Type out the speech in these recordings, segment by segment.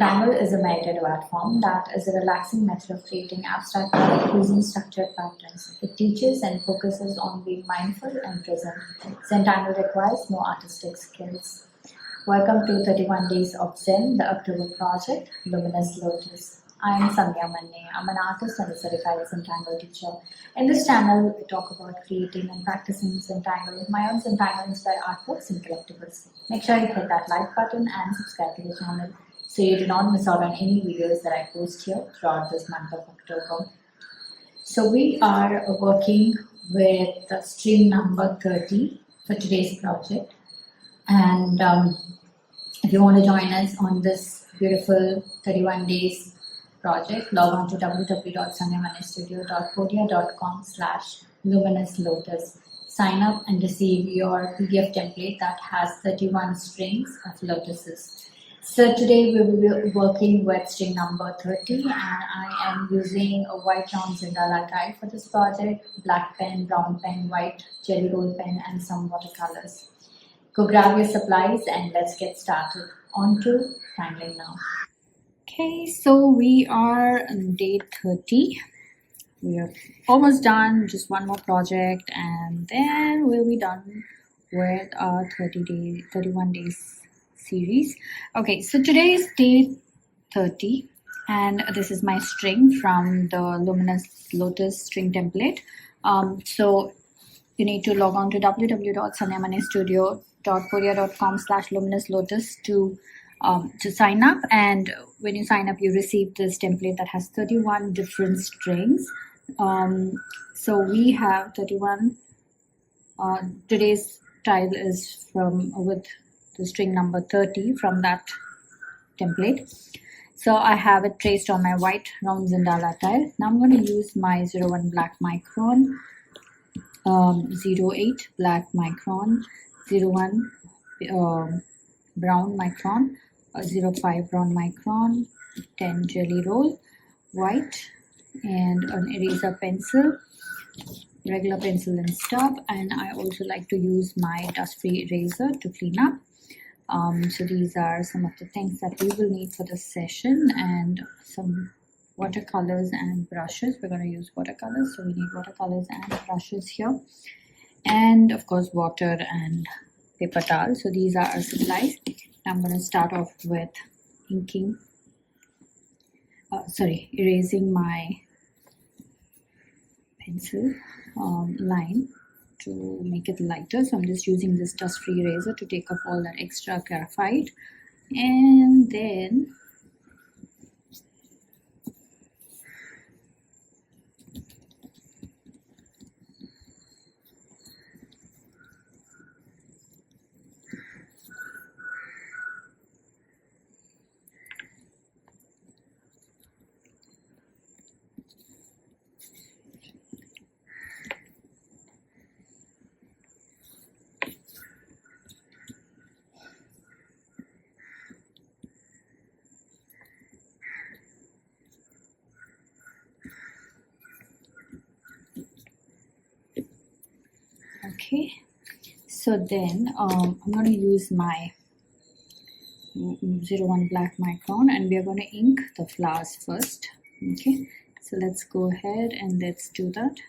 Zentangle is a meditative art form that is a relaxing method of creating abstract art using structured patterns. It teaches and focuses on being mindful and present. Zentangle requires no artistic skills. Welcome to 31 Days of Zen, the October project, Luminous Lotus. I am SandhyaManne. I'm an artist and a certified Zentangle teacher. In this channel, we talk about creating and practicing Zentangle, my own Zentangle-inspired artworks and collectibles. Make sure you hit that like button and subscribe to the channel so you do not miss out on any videos that I post here throughout this month of October. So we are working with the string number 30 for today's project. And if you want to join us on this beautiful 31 days project, log on to www.sandhyamannestudio.podia.com/LuminousLotus. Sign up and receive your PDF template that has 31 strings of lotuses. So today we will be working with string number 30, and I am using a white round Zendala die for this project, black pen, brown pen, white jelly roll pen, and some watercolors. Go grab your supplies and let's get started. On to tangling now. Okay, so we are on day 30. We are almost done, just one more project, and then we'll be done with our 31 days series. Okay, so today is day 30, and this is my string from the Luminous Lotus string template. So you need to log on to www.SandhyaMannestudio.podia.com/LuminousLotus to sign up, and when you sign up you receive this template that has 31 different strings. So we have 31. Today's tile is with the string number 30 from that template. So I have it traced on my white round Zendala tile. Now I'm going to use my 01 black Micron, 08 black Micron, 01 brown Micron, 05 brown Micron, 10 jelly roll, white, and an eraser pencil, regular pencil and stub, and I also like to use my dust-free eraser to clean up. So these are some of the things that we will need for this session, and some watercolors and brushes. We're going to use watercolors, so we need watercolors and brushes here, and of course water and paper towel. So these are our supplies. I'm going to start off with erasing my pencil line to make it lighter. So I'm just using this dust-free eraser to take off all that extra graphite, and then okay, so then I'm going to use my 01 black Micron, and we are going to ink the flowers first. Okay, so let's go ahead and let's do that.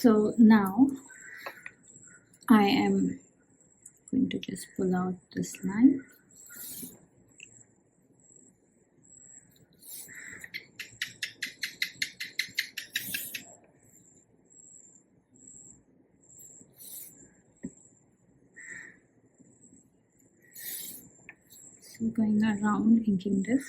So now I am going to just pull out this line. So going around inking this.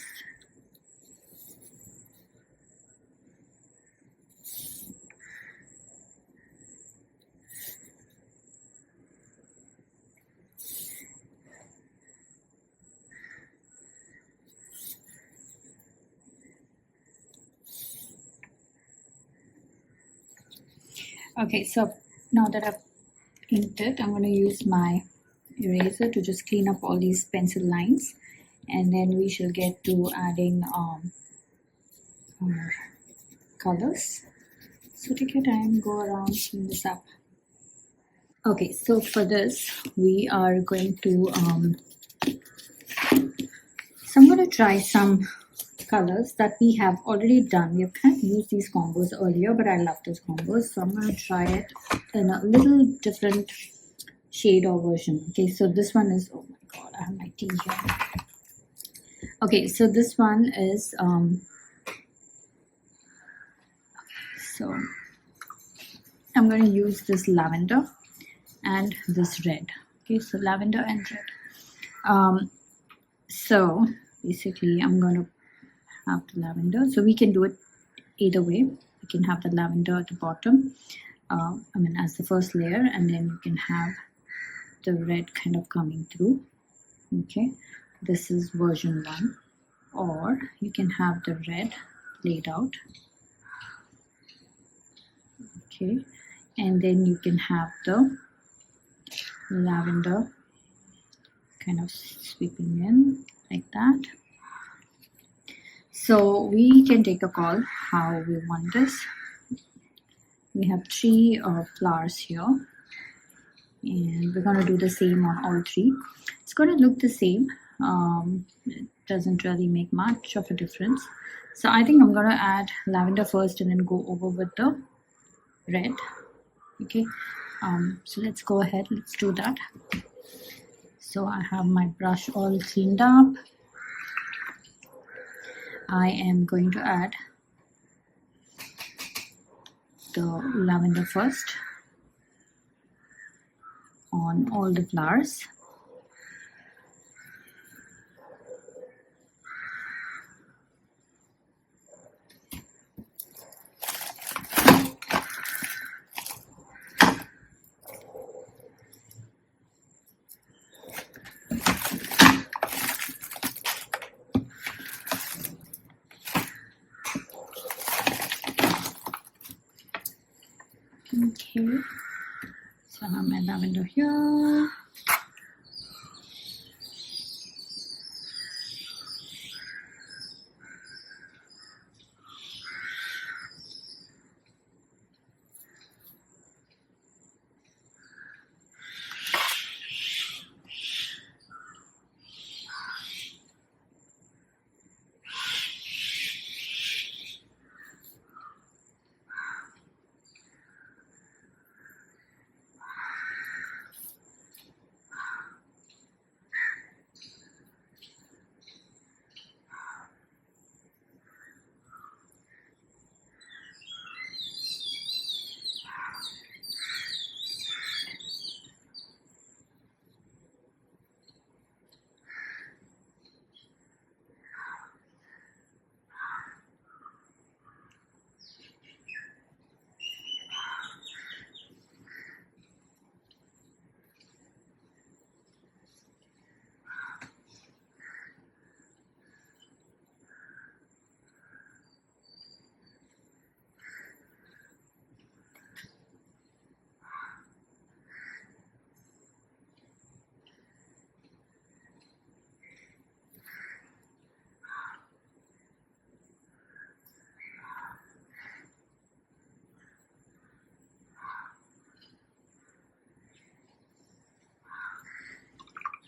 Okay, so now that I've inked it, I'm going to use my eraser to just clean up all these pencil lines, and then we shall get to adding our colors. So take your time, go around, clean this up. Okay, so for this we are going to so I'm going to try some colors that we have already done. We have kind of used these combos earlier, but I love those combos, so I'm going to try it in a little different shade or version. Okay, so this one is, oh my god, I have my tea here. Okay, so this one is so I'm going to use this lavender and this red. Okay, so lavender and red. So basically I'm going to have the lavender, so we can do it either way. We can have the lavender at the bottom, as the first layer, and then you can have the red kind of coming through. Okay, this is version 1, or you can have the red laid out. Okay, and then you can have the lavender kind of sweeping in like that. So we can take a call how we want this. We have 3 flowers here, and we're going to do the same on all 3. It's going to look the same. It doesn't really make much of a difference. So I think I'm going to add lavender first and then go over with the red. Okay, so let's go ahead, let's do that. So I have my brush all cleaned up. I am going to add the lavender first on all the flowers. Okay, so I have my lavender here.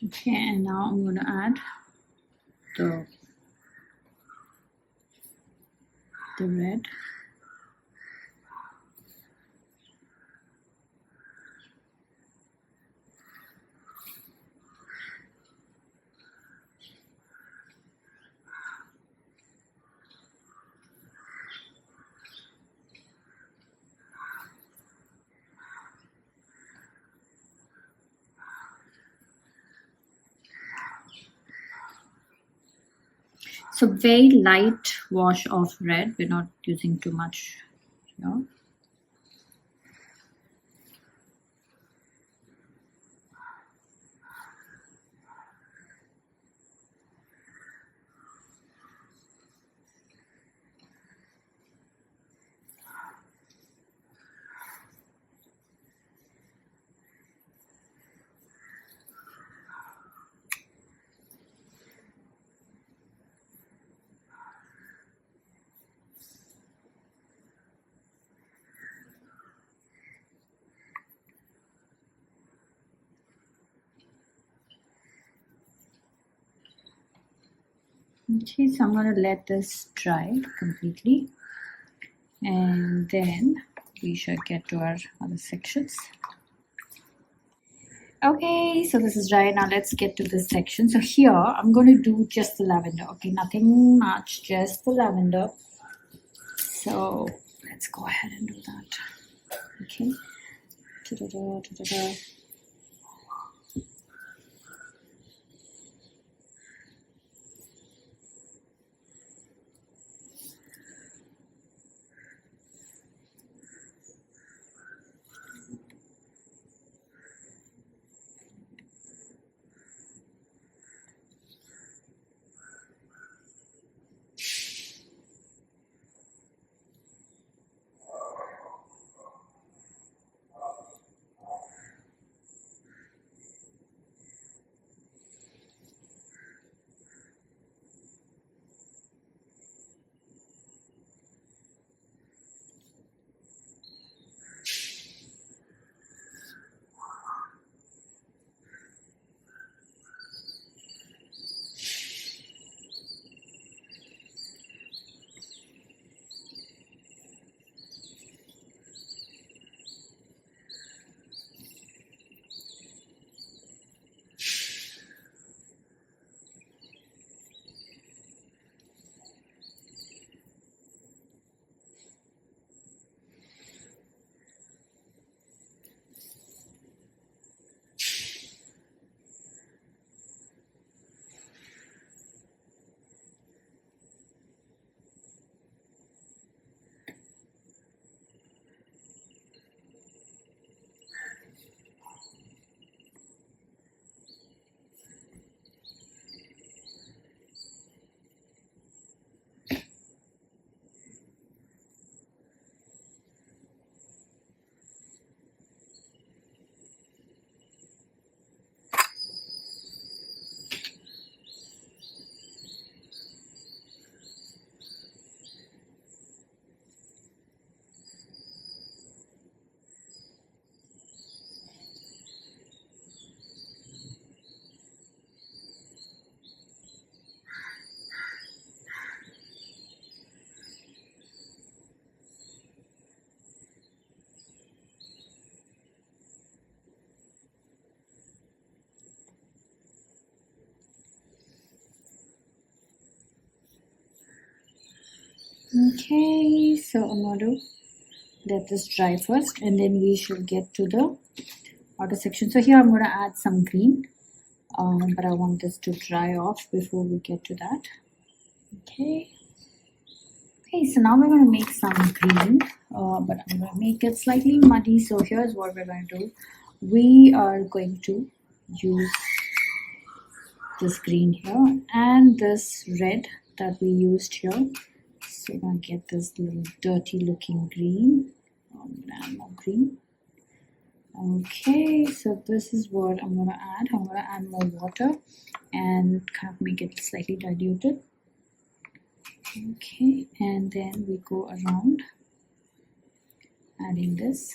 Okay, and now I'm going to add the red. So very light wash of red. We're not using too much here. Okay, so I'm going to let this dry completely, and then we should get to our other sections. Okay, so this is dry. Now let's get to this section. So here I'm going to do just the lavender. Okay, nothing much, just the lavender. So let's go ahead and do that. Okay. Ta-da-da, ta-da-da. Okay, so I'm going to let this dry first, and then we should get to the outer section. So here I'm going to add some green, but I want this to dry off before we get to that. Okay. Okay, so now we're going to make some green, but I'm going to make it slightly muddy. So here's what we're going to do. We are going to use this green here and this red that we used here. So we're going to get this little dirty looking green. And more green. Okay, so this is what I'm going to add. I'm going to add more water and kind of make it slightly diluted. Okay, and then we go around adding this.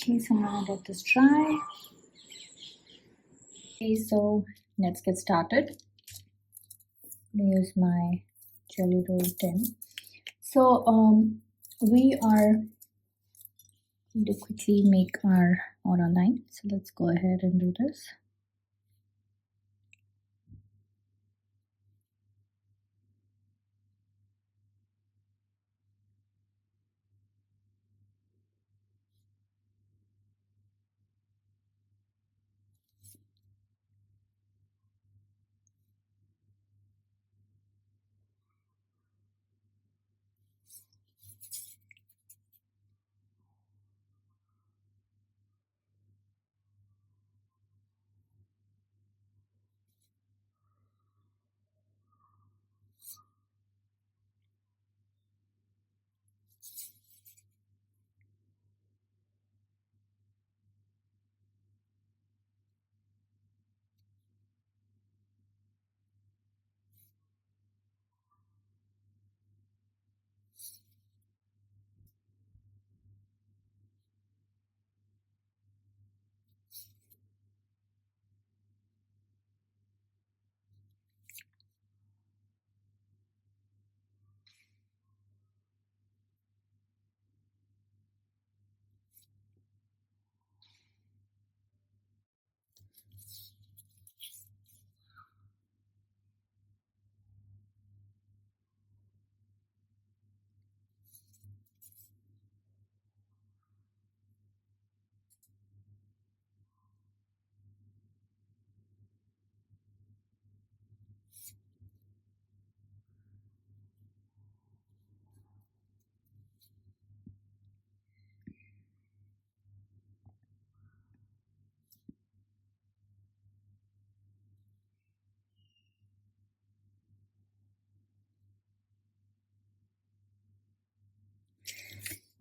Okay, so I'm gonna let this dry. Okay, so let's get started. I'm gonna use my jelly roll tin. So we are going to quickly make our aura line. So let's go ahead and do this.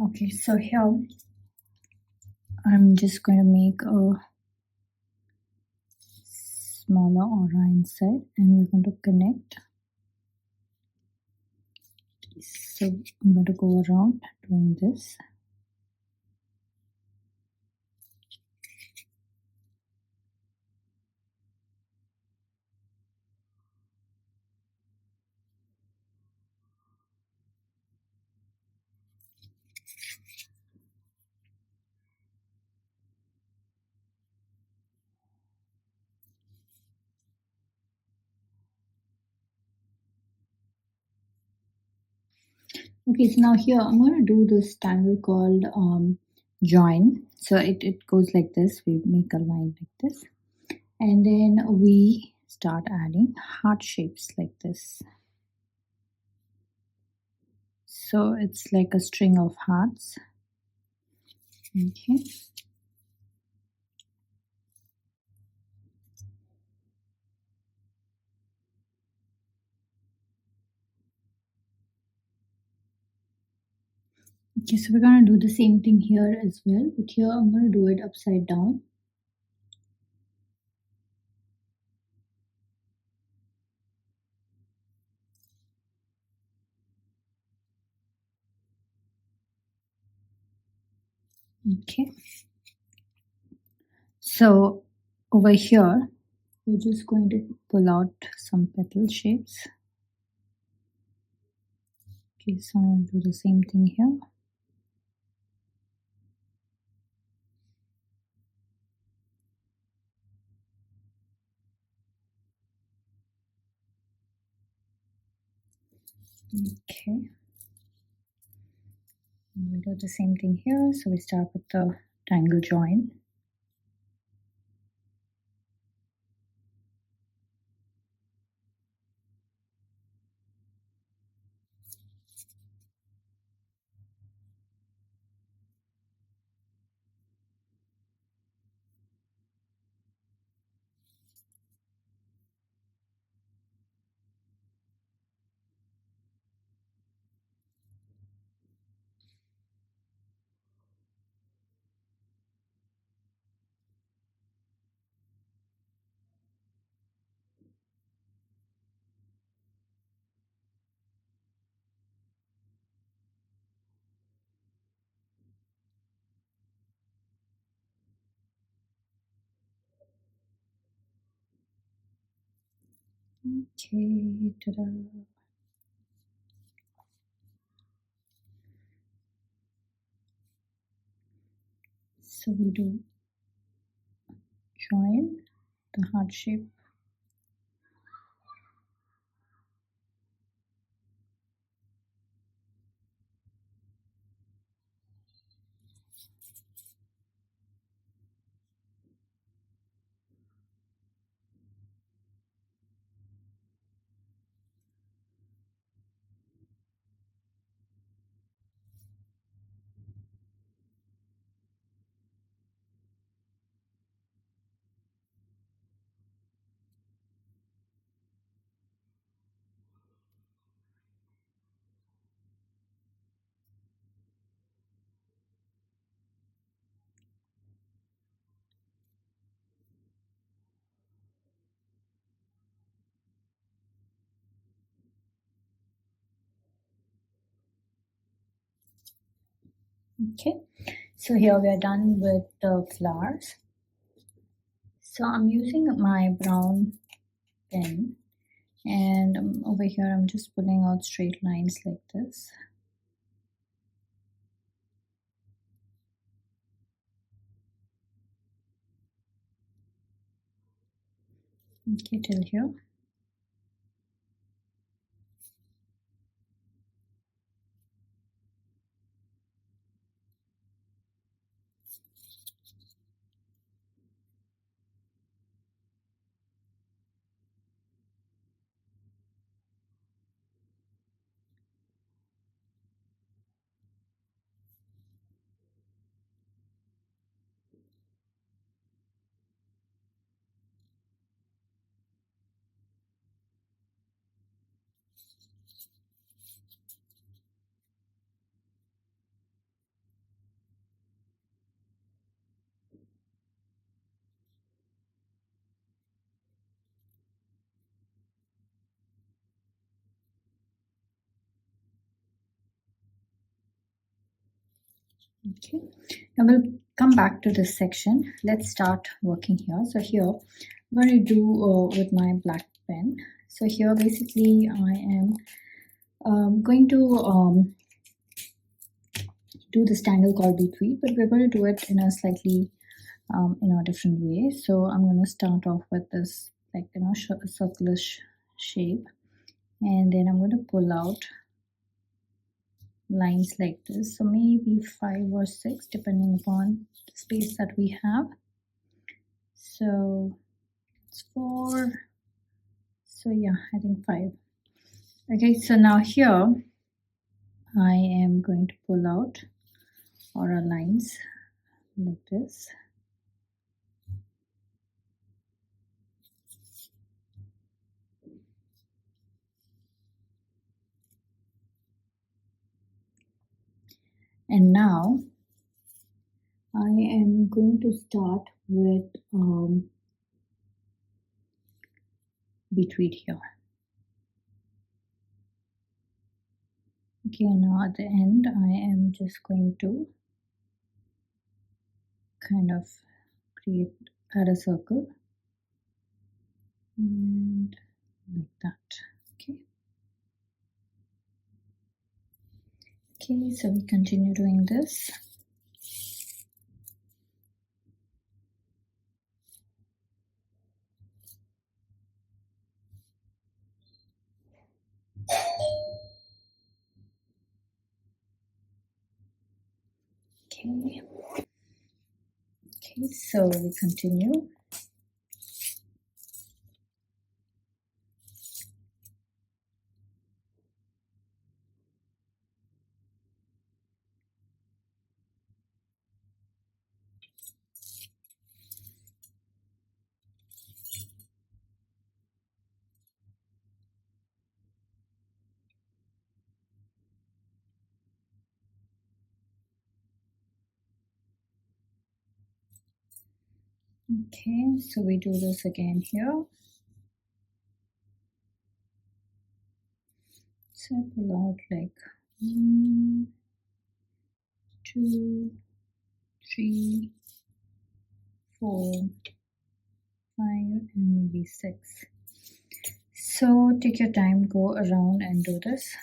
Okay, so here I'm just going to make a smaller aura inside and we're going to connect. So I'm going to go around doing this. Okay, so now here I'm going to do this tangle called join. So it goes like this. We make a line like this. And then we start adding heart shapes like this. So it's like a string of hearts. Okay. Okay, so we're going to do the same thing here as well, but here I'm going to do it upside down. Okay. So over here, we're just going to pull out some petal shapes. Okay, so I'm going to do the same thing here. Okay. And we do the same thing here. So we start with the tangle join. Okay, ta-da. So we do join the heart shape. Okay, so here we are done with the flowers. So I'm using my brown pen, and over here I'm just pulling out straight lines like this. Okay, till here. Okay, and we'll come back to this section. Let's start working here. So here I'm going to do with my black pen. So here basically I am going to do this tangle called Betweed, but we're going to do it in a slightly different way. So I'm going to start off with this circular shape, and then I'm going to pull out lines like this, so maybe 5 or 6 depending upon the space that we have. So it's 4, so yeah, I think 5. Okay, so now here I am going to pull out aura lines like this. And now I am going to start with Betweed here. Okay, now at the end I am just going to kind of add a circle and like that. Okay, so we continue doing this. Okay, so we continue. Okay, so we do this again here. So I pull out like 1, 2, 3, 4, 5, and maybe 6. So take your time, go around and do this.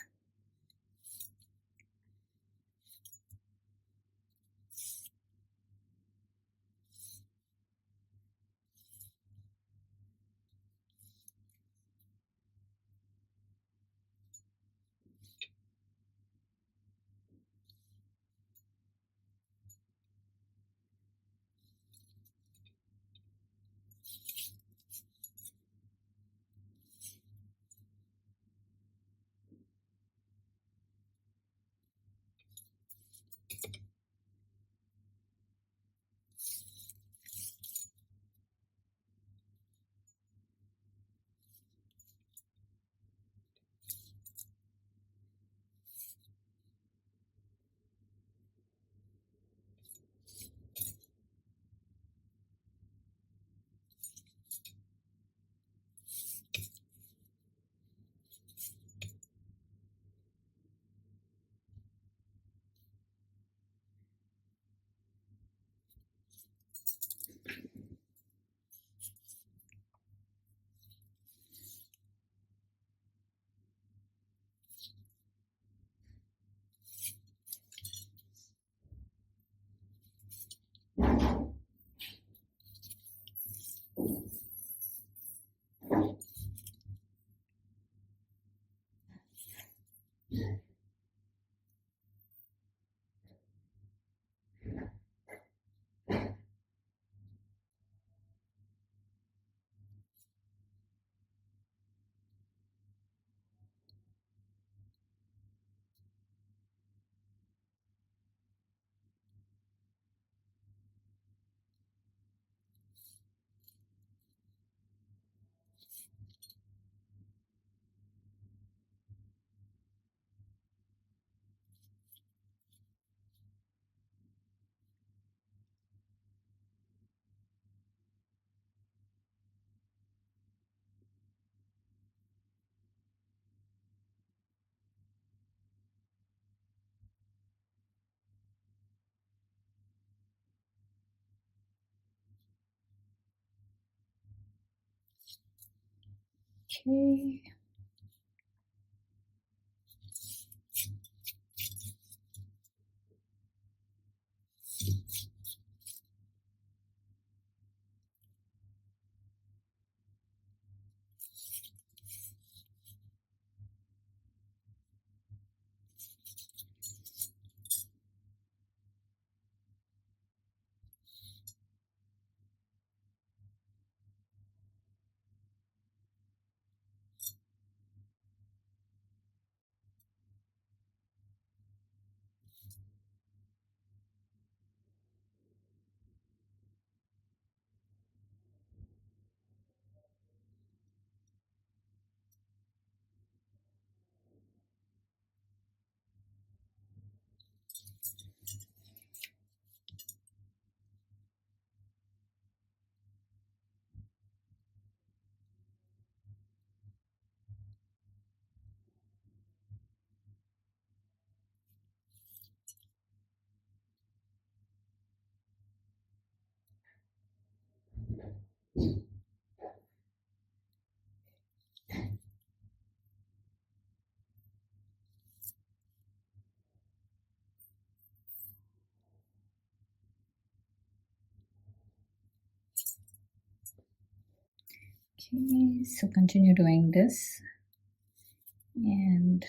Okay. Okay, so continue doing this and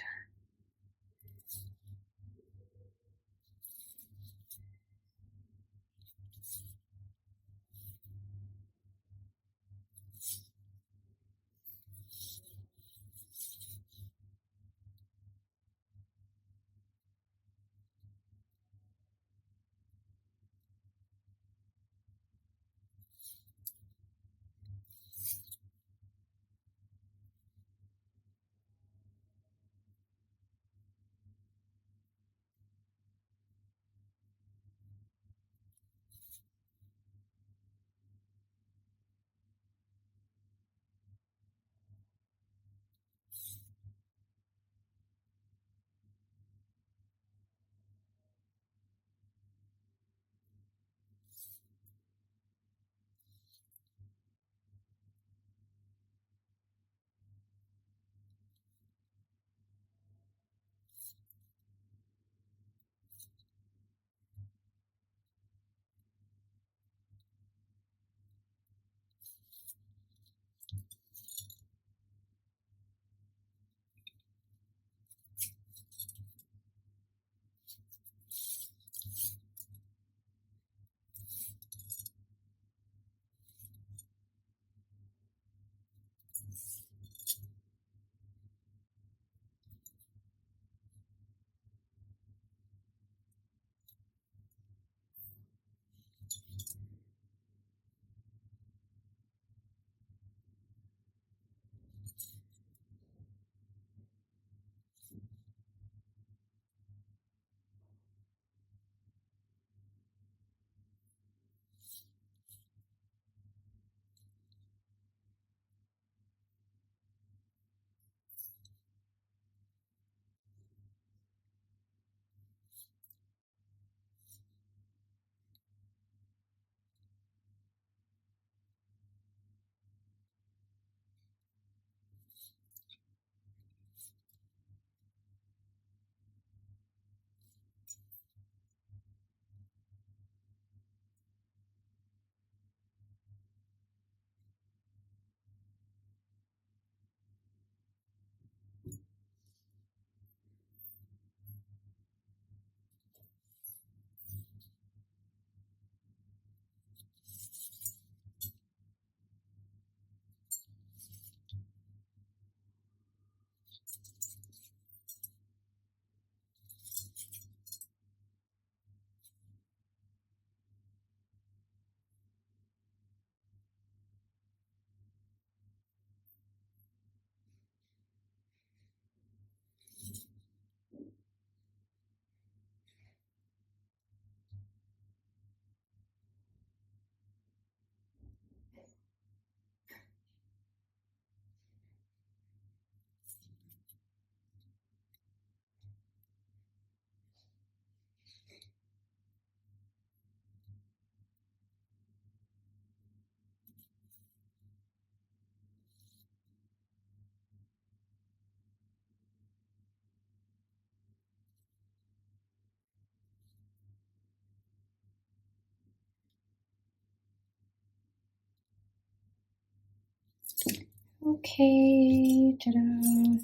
Okay, ta-da.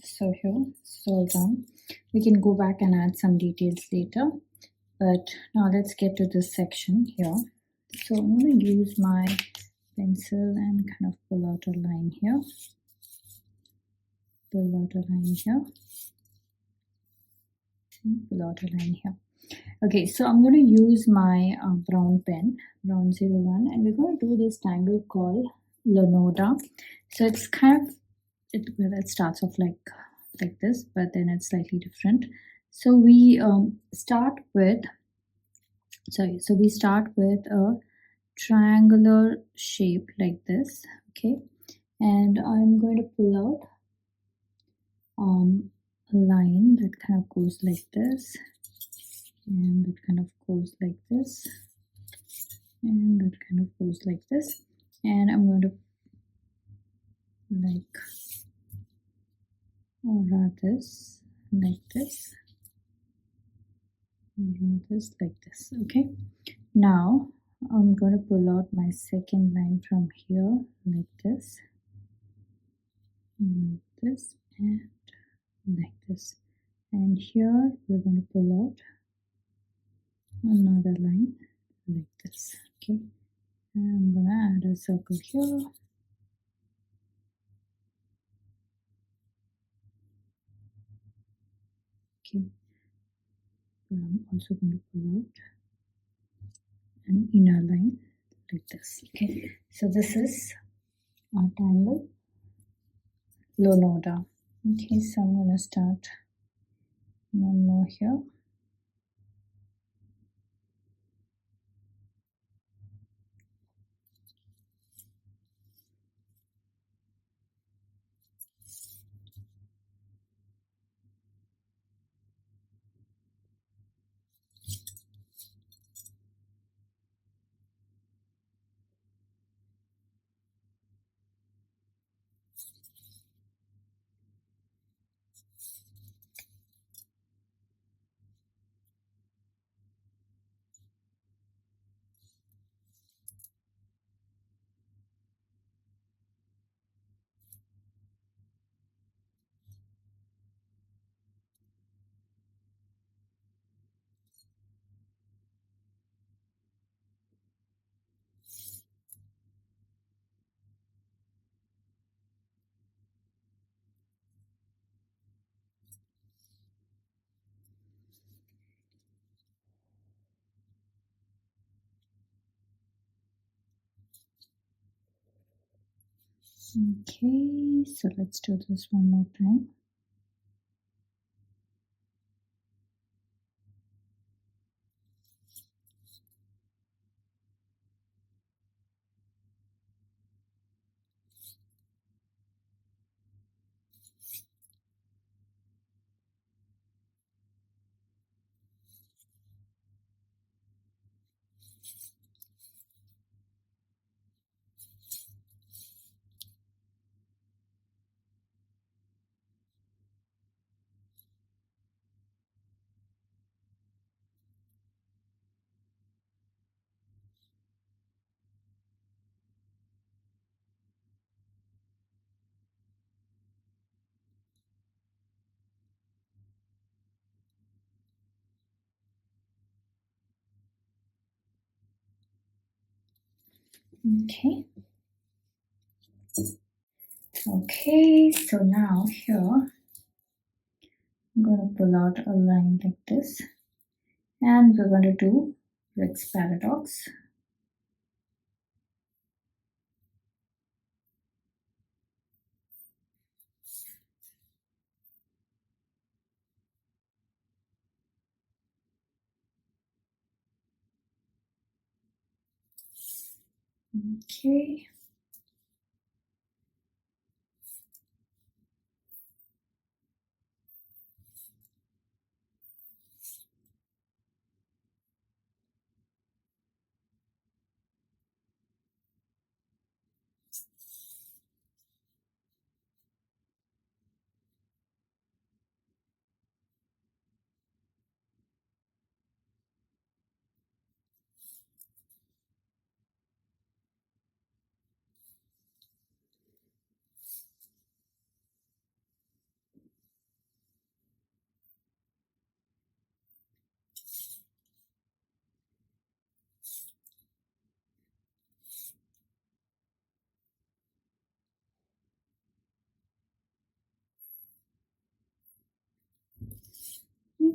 So here, it's all done. We can go back and add some details later, but now let's get to this section here. So I'm going to use my pencil and kind of pull out a line here. Pull out a line here. Pull out a line here. Okay, so I'm going to use my brown pen, brown 01, and we're going to do this tangle called Lonoda. So it's kind of, it starts off like this, but then it's slightly different. So we start with a triangular shape like this, okay, and I'm going to pull out a line that kind of goes like this, and it kind of goes like this, and that kind of goes like this, and I'm going to draw this like this, draw this like this. Okay, now I'm going to pull out my second line from here like this, and like this, and here we're going to pull out another line like this. Okay, and I'm going to add a circle here. Okay, I'm also going to pull out an inner line like this. Okay, so this is our tangle Lonoda. Okay, so I'm going to start one more here. Okay, so let's do this one more time. Okay. Okay, so now here I'm going to pull out a line like this, and we're going to do Rick's paradox. Okay.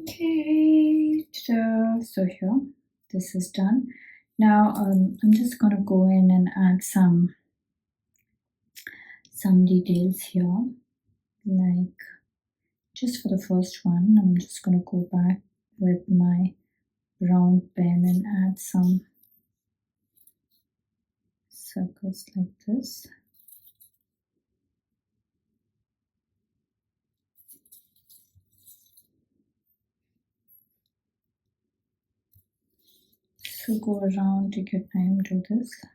Okay, so here, this is done. Now I'm just going to go in and add some details here, like just for the first one, I'm just going to go back with my brown pen and add some circles like this. So go around, take your time, do this.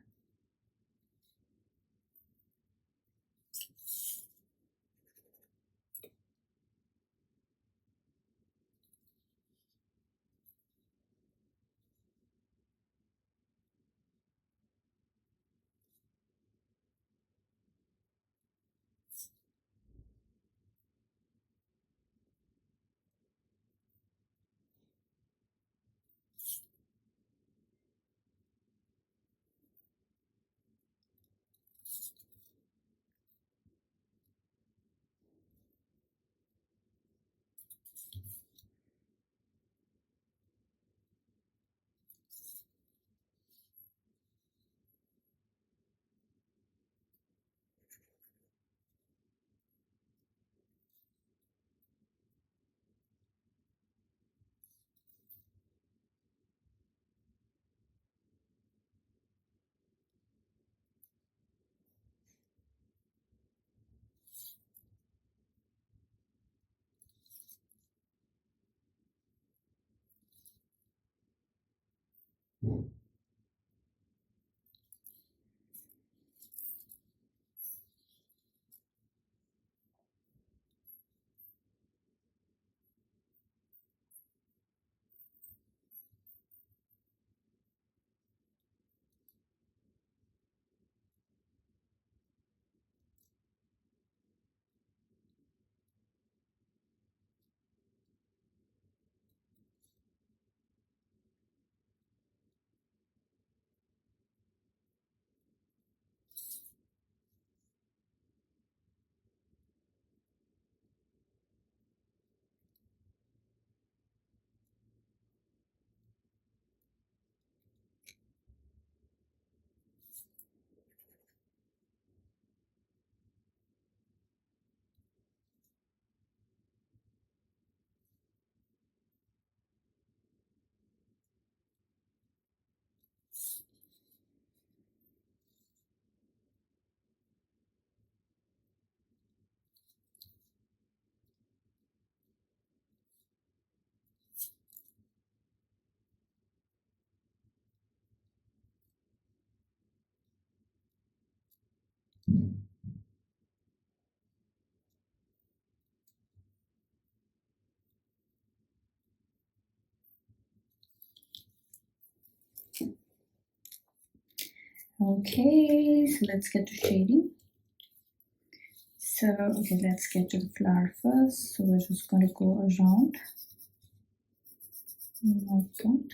Okay, so let's get to shading. So, okay, let's get to the flower first. So we're just going to go around like that.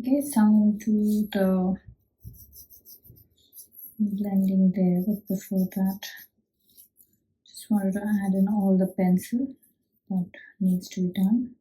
Okay, so I'm going to do the blending there, but before that, just wanted to add in all the pencil that needs to be done.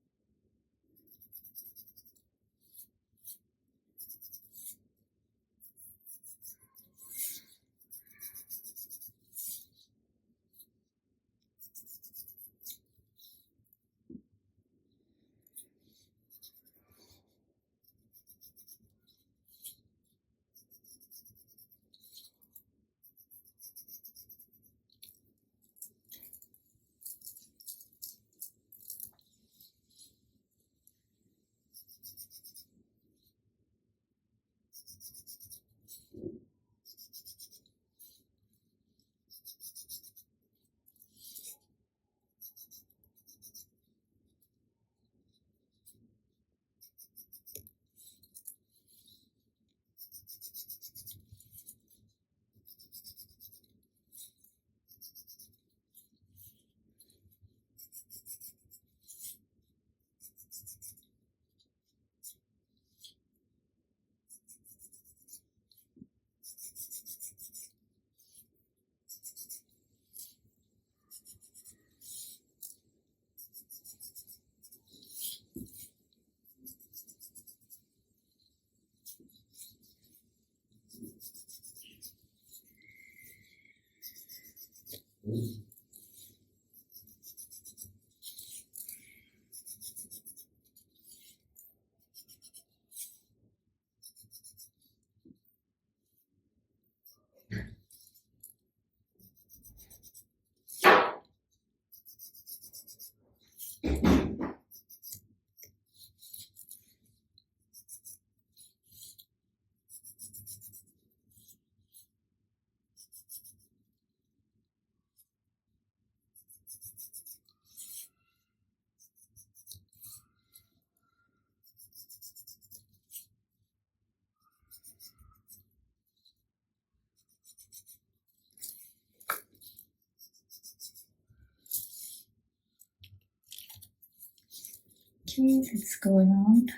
Okay, let's go around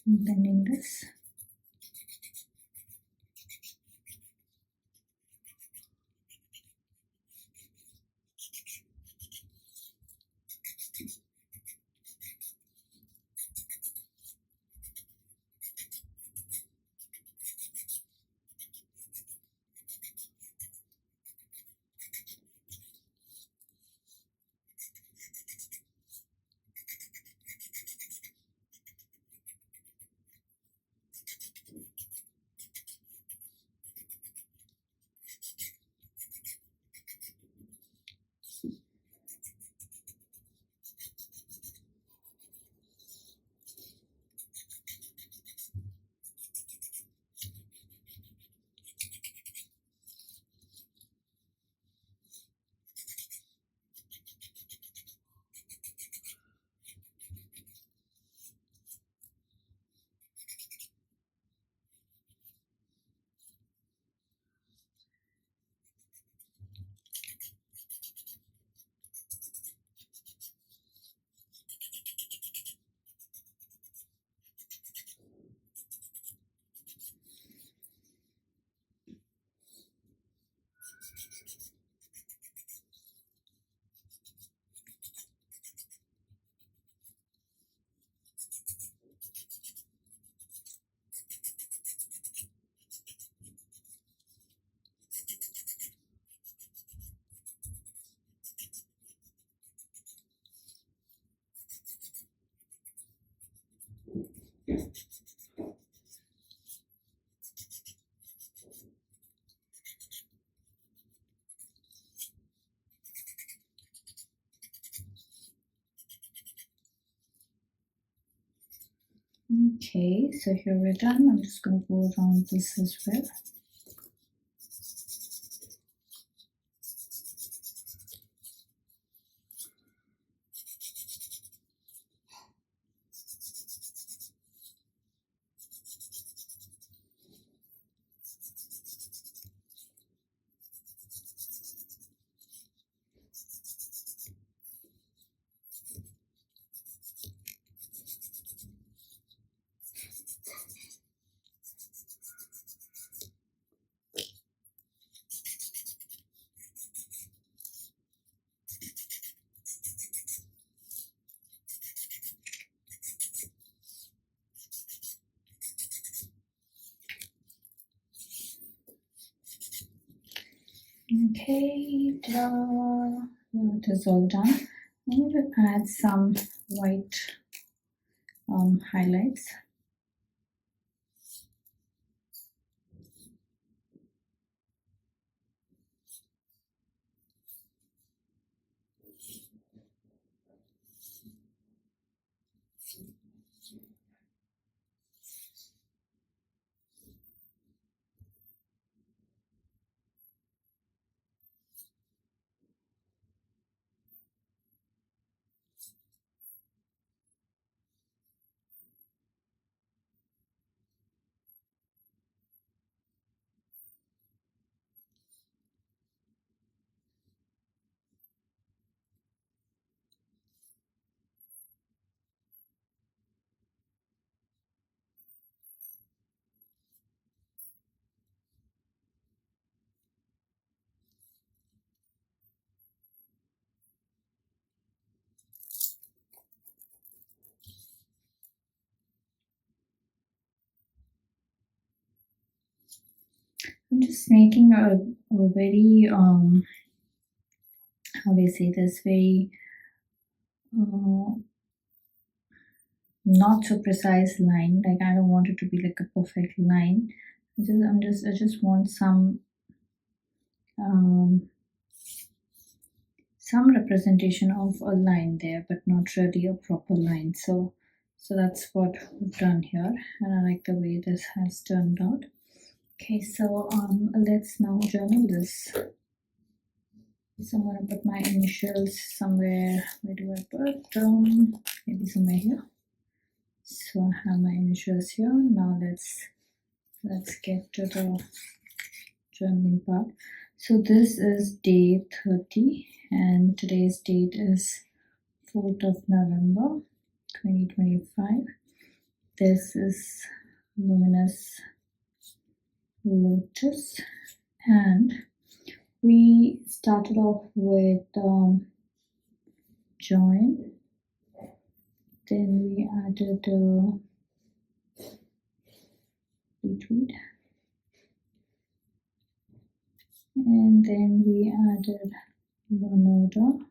blending this. Okay, so here we're done. I'm just going to go around this as well. Okay, ta-da! It is all done. I'm going to add some white highlights. I'm just making a very how do I say this, very not so precise line. Like, I don't want it to be like a perfect line. I just want some representation of a line there, but not really a proper line. So that's what we've done here, and I like the way this has turned out. Okay, so let's now journal this. So I'm gonna put my initials somewhere. Where do I put them? Maybe somewhere here. So I have my initials here. Now let's get to the journaling part. So this is day 30 and today's date is 4th of November 2025. This is Luminous Lotus, and we started off with join, then we added Betweed, and then we added Lonoda,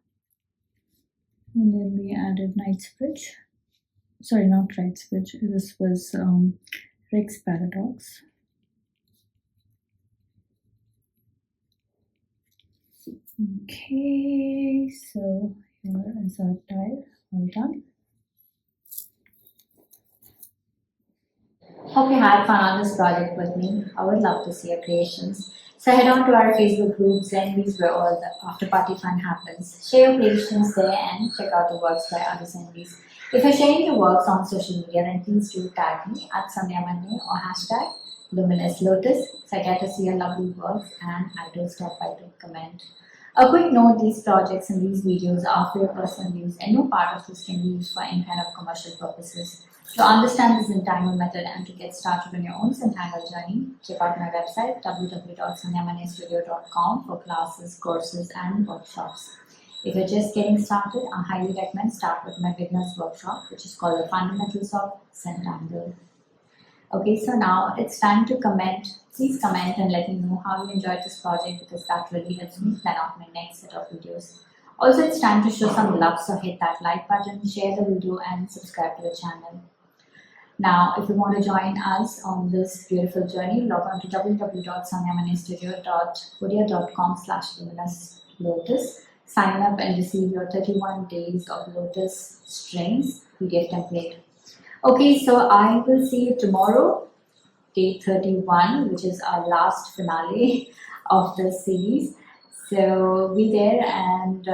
and then we added Knightsbridge. Sorry, not Knightsbridge. This was Rick's Paradox. Okay, so here is our tile, all done. Hope you had fun on this project with me. I would love to see your creations. So head on to our Facebook group, Zenvies, where all the after party fun happens. Share your creations there and check out the works by other Zenvies. If you're sharing your works on social media, then please do tag me at SandhyaManne or hashtag Luminous Lotus, so I get to see your lovely works and I do stop by to comment. A quick note, these projects and these videos are for your personal use and no part of this can be used for any kind of commercial purposes. To understand the Zentangle method and to get started on your own Zentangle journey, check out my website www.SandhyaManneStudio.com for classes, courses and workshops. If you're just getting started, I highly recommend start with my beginner's workshop, which is called the Fundamentals of Zentangle. Okay, so now it's time to comment. Please comment and let me know how you enjoyed this project, because that really helps me plan out my next set of videos. Also, it's time to show some love, so hit that like button, share the video and subscribe to the channel. Now, if you want to join us on this beautiful journey, log on to www.SandhyaManneStudio.com/LuminousLotus. Sign up and receive your 31 days of Lotus strings PDF template. Okay, so I will see you tomorrow, day 31, which is our last finale of the series. So be there and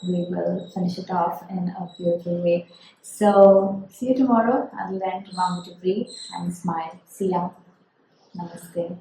we will finish it off in a beautiful way. So see you tomorrow. Until then, remember to breathe and smile. See ya. Namaste.